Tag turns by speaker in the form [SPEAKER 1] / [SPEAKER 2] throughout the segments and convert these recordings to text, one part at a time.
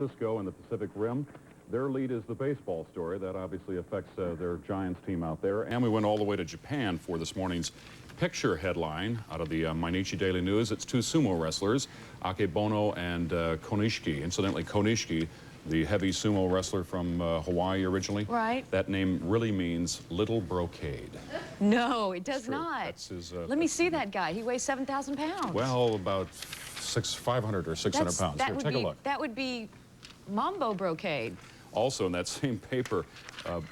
[SPEAKER 1] Francisco and the Pacific Rim. Their lead is the baseball story. That obviously affects their Giants team out there. And we went all the way to Japan for this morning's picture headline out of the Mainichi Daily News. It's two sumo wrestlers, Akebono and Konishiki. Incidentally, Konishiki, the heavy sumo wrestler from Hawaii originally.
[SPEAKER 2] Right.
[SPEAKER 1] That name really means little brocade.
[SPEAKER 2] No, it does not.
[SPEAKER 1] That's his,
[SPEAKER 2] Let me see that guy. He weighs 7,000 pounds.
[SPEAKER 1] Well, about 500 or 600 pounds. Here, take a look.
[SPEAKER 2] That would be Mambo brocade.
[SPEAKER 1] Also in that same paper,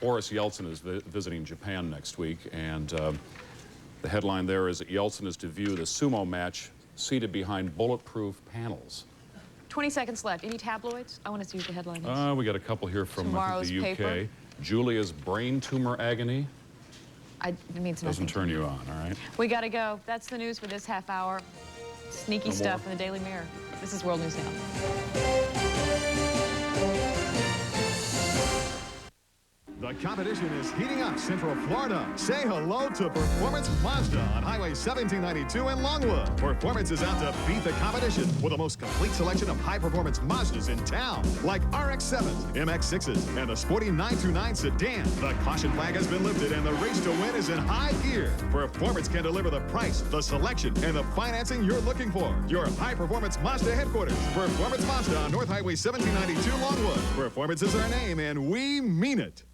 [SPEAKER 1] Boris Yeltsin is visiting Japan next week, and the headline there is that Yeltsin is to view the sumo match seated behind bulletproof panels.
[SPEAKER 2] 20 seconds left. Any tabloids? I want to see what the headline is.
[SPEAKER 1] We got a couple here from
[SPEAKER 2] Tomorrow's
[SPEAKER 1] the UK.
[SPEAKER 2] paper.
[SPEAKER 1] Julia's brain tumor agony.
[SPEAKER 2] It means nothing.
[SPEAKER 1] Doesn't turn you on, all right?
[SPEAKER 2] We got to go. That's the news for this half hour. Sneaky stuff in the Daily Mirror. This is World News Now.
[SPEAKER 3] The competition is heating up Central Florida. Say hello to Performance Mazda on Highway 1792 in Longwood. Performance is out to beat the competition with the most complete selection of high-performance Mazdas in town, like RX-7s, MX-6s, and the sporty 929 sedan. The caution flag has been lifted and the race to win is in high gear. Performance can deliver the price, the selection, and the financing you're looking for. Your high-performance Mazda headquarters, Performance Mazda on North Highway 1792 Longwood. Performance is our name, and we mean it.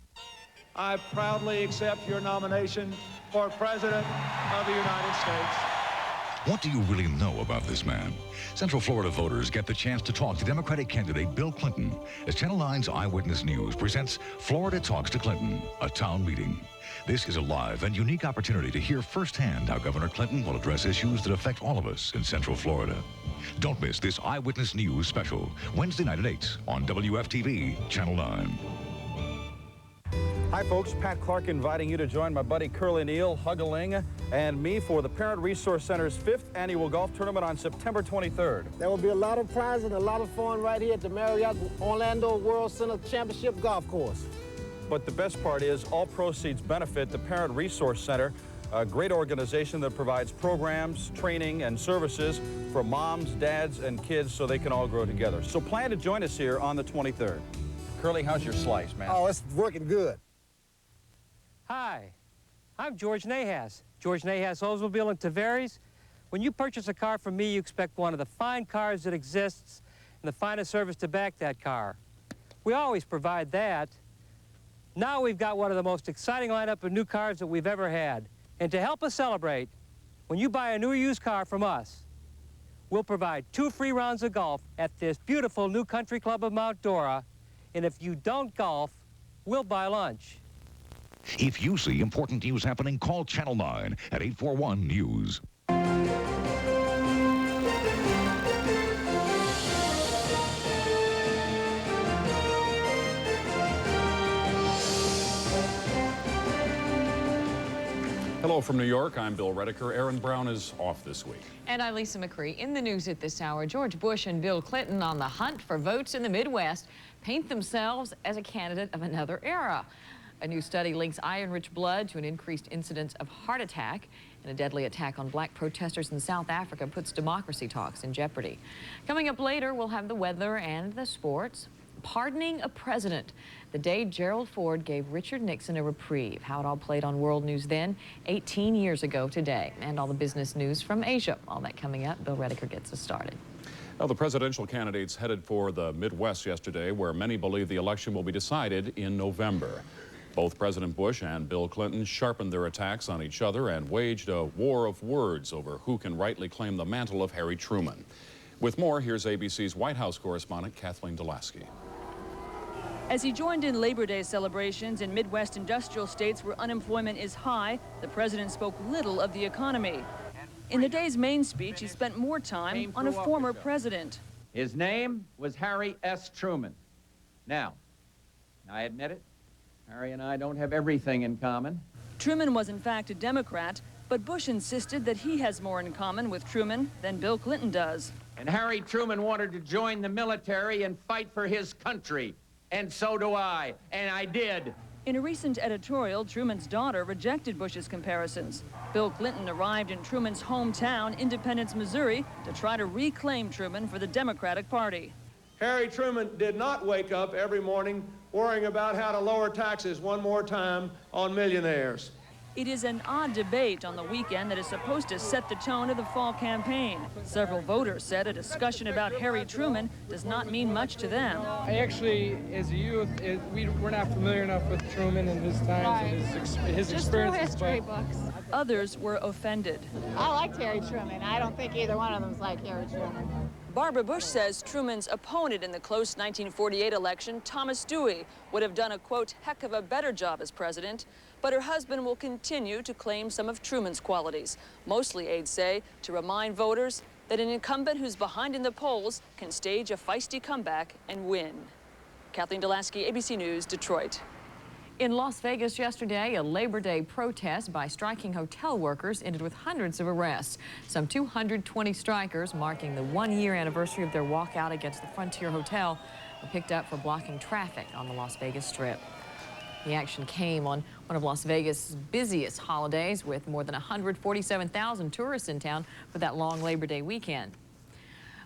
[SPEAKER 4] I proudly accept your nomination for President of the United States.
[SPEAKER 5] What do you really know about this man? Central Florida voters get the chance to talk to Democratic candidate Bill Clinton as Channel 9's Eyewitness News presents Florida Talks to Clinton, a town meeting. This is a live and unique opportunity to hear firsthand how Governor Clinton will address issues that affect all of us in Central Florida. Don't miss this Eyewitness News special, Wednesday night at 8 on WFTV, Channel 9.
[SPEAKER 6] Hi folks, Pat Clark inviting you to join my buddy Curly Neal, Huggling, and me for the Parent Resource Center's 5th annual golf tournament on September 23rd.
[SPEAKER 7] There will be a lot of prizes and a lot of fun right here at the Marriott Orlando World Center Championship Golf Course.
[SPEAKER 6] But the best part is all proceeds benefit the Parent Resource Center, a great organization that provides programs, training, and services for moms, dads, and kids so they can all grow together. So plan to join us here on the 23rd. Curly, how's your slice, man?
[SPEAKER 7] Oh, it's working good.
[SPEAKER 8] Hi, I'm George Nahas. George Nahas Oldsmobile in Tavares. When you purchase a car from me, you expect one of the fine cars that exists and the finest service to back that car. We always provide that. Now we've got one of the most exciting lineup of new cars that we've ever had. And to help us celebrate, when you buy a new used car from us, we'll provide 2 free rounds of golf at this beautiful new country club of Mount Dora. And if you don't golf, we'll buy lunch.
[SPEAKER 5] If you see important news happening, call Channel 9 at 841 News.
[SPEAKER 1] Hello from New York. I'm Bill Redeker. Aaron Brown is off this week.
[SPEAKER 2] And I'm Lisa McCree. In the news at this hour, George Bush and Bill Clinton on the hunt for votes in the Midwest paint themselves as a candidate of another era. A new study links iron-rich blood to an increased incidence of heart attack, and a deadly attack on black protesters in South Africa puts democracy talks in jeopardy. Coming up later, we'll have the weather and the sports. Pardoning a president, the day Gerald Ford gave Richard Nixon a reprieve. How it all played on World News then, 18 years ago today. And all the business news from Asia. All that coming up. Bill Redeker gets us started.
[SPEAKER 1] Now, the presidential candidates headed for the Midwest yesterday, where many believe the election will be decided in November. Both President Bush and Bill Clinton sharpened their attacks on each other and waged a war of words over who can rightly claim the mantle of Harry Truman. With more, here's ABC's White House correspondent Kathleen Dulaski.
[SPEAKER 9] As he joined in Labor Day celebrations in Midwest industrial states where unemployment is high, the president spoke little of the economy. In the day's main speech, he spent more time on a former president.
[SPEAKER 10] His name was Harry S. Truman. Now, I admit it, Harry and I don't have everything in common.
[SPEAKER 9] Truman was in fact a Democrat, but Bush insisted that he has more in common with Truman than Bill Clinton does.
[SPEAKER 10] And Harry Truman wanted to join the military and fight for his country. And so do I, and I did.
[SPEAKER 9] In a recent editorial, Truman's daughter rejected Bush's comparisons. Bill Clinton arrived in Truman's hometown, Independence, Missouri, to try to reclaim Truman for the Democratic Party.
[SPEAKER 4] Harry Truman did not wake up every morning worrying about how to lower taxes one more time on millionaires.
[SPEAKER 9] It is an odd debate on the weekend that is supposed to set the tone of the fall campaign. Several voters said a discussion about Harry Truman does not mean much to them.
[SPEAKER 11] I actually, as a youth, we're not familiar enough with Truman and his times and his
[SPEAKER 12] Just through
[SPEAKER 11] experiences.
[SPEAKER 12] history books.
[SPEAKER 9] Others were offended.
[SPEAKER 12] I liked Harry Truman. I don't think either one of them's like Harry Truman.
[SPEAKER 9] Barbara Bush says Truman's opponent in the close 1948 election, Thomas Dewey, would have done a, quote, heck of a better job as president, but her husband will continue to claim some of Truman's qualities, mostly, aides say, to remind voters that an incumbent who's behind in the polls can stage a feisty comeback and win. Kathleen Delansky, ABC News, Detroit.
[SPEAKER 2] In Las Vegas yesterday, a Labor Day protest by striking hotel workers ended with hundreds of arrests. Some 220 strikers, marking the one-year anniversary of their walkout against the Frontier Hotel, were picked up for blocking traffic on the Las Vegas Strip. The action came on one of Las Vegas' busiest holidays, with more than 147,000 tourists in town for that long Labor Day weekend.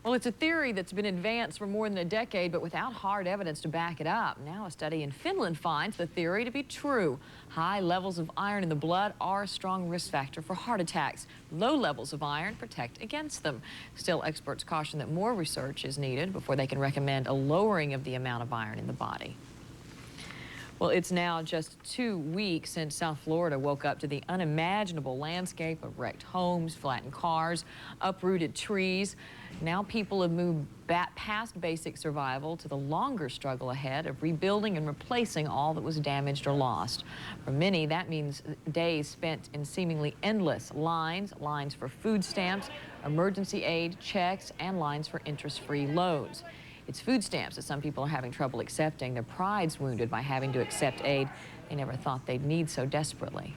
[SPEAKER 2] Well, it's a theory that's been advanced for more than a decade, but without hard evidence to back it up. Now a study in Finland finds the theory to be true. High levels of iron in the blood are a strong risk factor for heart attacks. Low levels of iron protect against them. Still, experts caution that more research is needed before they can recommend a lowering of the amount of iron in the body. Well, it's now just 2 weeks since South Florida woke up to the unimaginable landscape of wrecked homes, flattened cars, uprooted trees. Now people have moved back past basic survival to the longer struggle ahead of rebuilding and replacing all that was damaged or lost. For many, that means days spent in seemingly endless lines for food stamps, emergency aid, checks, and lines for interest-free loans. It's food stamps that some people are having trouble accepting. Their pride's wounded by having to accept aid they never thought they'd need so desperately.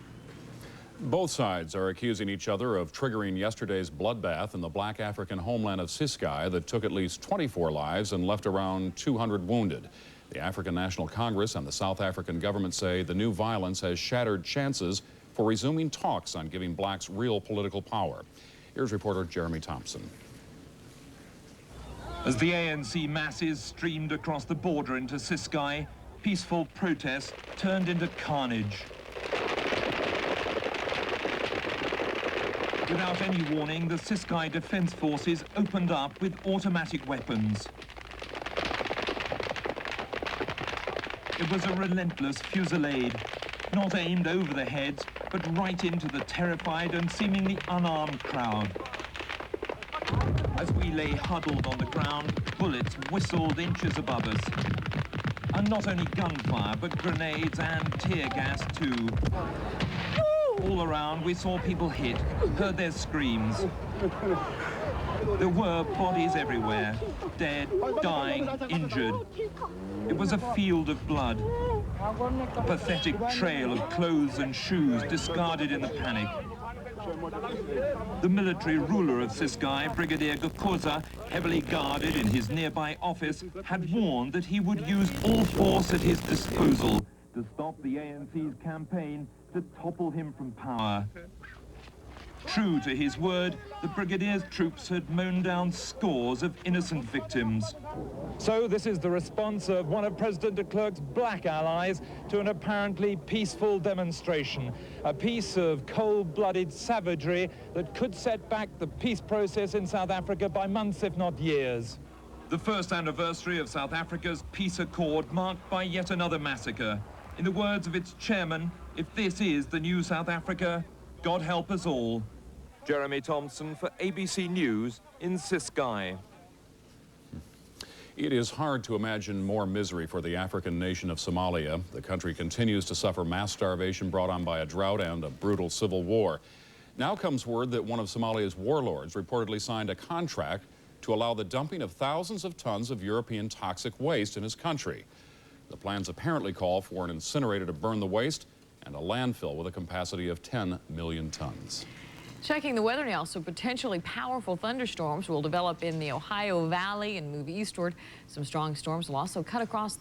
[SPEAKER 1] Both sides are accusing each other of triggering yesterday's bloodbath in the black African homeland of Ciskei that took at least 24 lives and left around 200 wounded. The African National Congress and the South African government say the new violence has shattered chances for resuming talks on giving blacks real political power. Here's reporter Jeremy Thompson.
[SPEAKER 13] As the ANC masses streamed across the border into Ciskei, peaceful protests turned into carnage. Without any warning, the Ciskei Defence Forces opened up with automatic weapons. It was a relentless fusillade, not aimed over the heads, but right into the terrified and seemingly unarmed crowd. As we lay huddled on the ground, bullets whistled inches above us. And not only gunfire, but grenades and tear gas too. All around, we saw people hit, heard their screams. There were bodies everywhere, dead, dying, injured. It was a field of blood, a pathetic trail of clothes and shoes discarded in the panic. The military ruler of Ciskei, Brigadier Gokoza, heavily guarded in his nearby office, had warned that he would use all force at his disposal to stop the ANC's campaign to topple him from power. True to his word, the Brigadier's troops had mown down scores of innocent victims.
[SPEAKER 11] So this is the response of one of President de Klerk's black allies to an apparently peaceful demonstration. A piece of cold-blooded savagery that could set back the peace process in South Africa by months, if not years.
[SPEAKER 13] The first anniversary of South Africa's peace accord marked by yet another massacre. In the words of its chairman, if this is the new South Africa, God help us all. Jeremy Thompson for ABC News in Ciskei.
[SPEAKER 1] It is hard to imagine more misery for the African nation of Somalia. The country continues to suffer mass starvation brought on by a drought and a brutal civil war. Now comes word that one of Somalia's warlords reportedly signed a contract to allow the dumping of thousands of tons of European toxic waste in his country. The plans apparently call for an incinerator to burn the waste and a landfill with a capacity of 10 million tons.
[SPEAKER 2] Checking the weather now, so potentially powerful thunderstorms will develop in the Ohio Valley and move eastward. Some strong storms will also cut across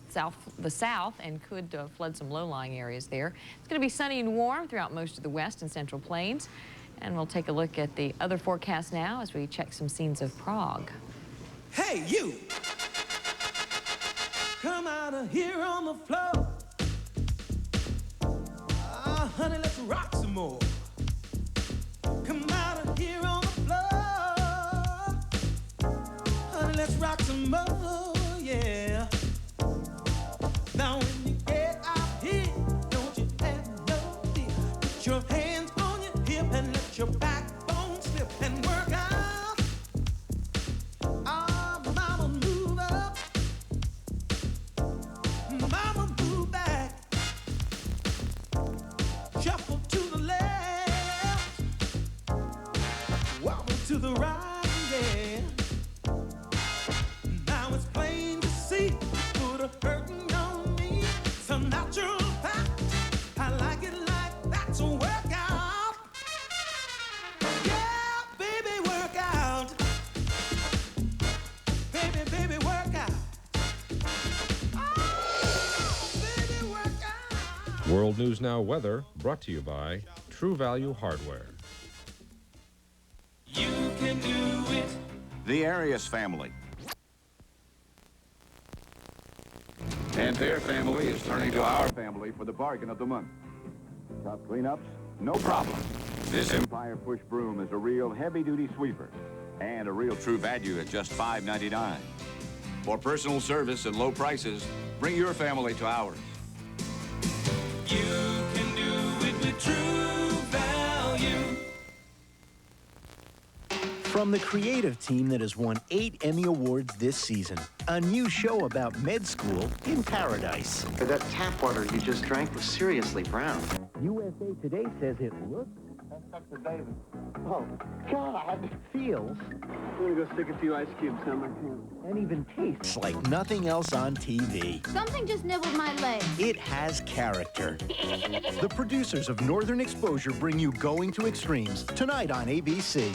[SPEAKER 2] the south and could flood some low-lying areas there. It's going to be sunny and warm throughout most of the west and central plains. And we'll take a look at the other forecast now as we check some scenes of Prague.
[SPEAKER 14] Hey, you! Come out of here on the floor. Honey, let's rock some more. Come out of here on the floor. Honey, let's rock some more, yeah. Now when you get out here, don't you have no fear. Put your hands on your hip and let your backbone slip and work out. Ah, mama, move up. Mama, move back. Shuffle to the left. Wobble to the right, yeah. Now it's plain to see. Put a hurting on me. Some natural fact. I like it like that, so work out. Yeah, baby, work out. Baby, baby, work out. Oh, baby, work out.
[SPEAKER 15] World News Now weather brought to you by True Value Hardware.
[SPEAKER 14] You can do it.
[SPEAKER 16] The Arias family. And their family is turning to our family for the bargain of the month. Tough cleanups? No problem. This Empire Push Broom is a real heavy-duty sweeper and a real true value at just $5.99. For personal service and low prices, bring your family to ours.
[SPEAKER 14] You can do it with True Value.
[SPEAKER 17] From the creative team that has won 8 Emmy Awards this season, a new show about med school in paradise.
[SPEAKER 18] That tap water you just drank was seriously brown.
[SPEAKER 17] USA Today says it looks...
[SPEAKER 18] That's Dr. David.
[SPEAKER 17] Oh, God! Feels...
[SPEAKER 18] I'm gonna go stick a few ice cubes on my hand.
[SPEAKER 17] And even tastes like nothing else on TV.
[SPEAKER 19] Something just nibbled my leg.
[SPEAKER 17] It has character. The producers of Northern Exposure bring you Going to Extremes tonight on ABC.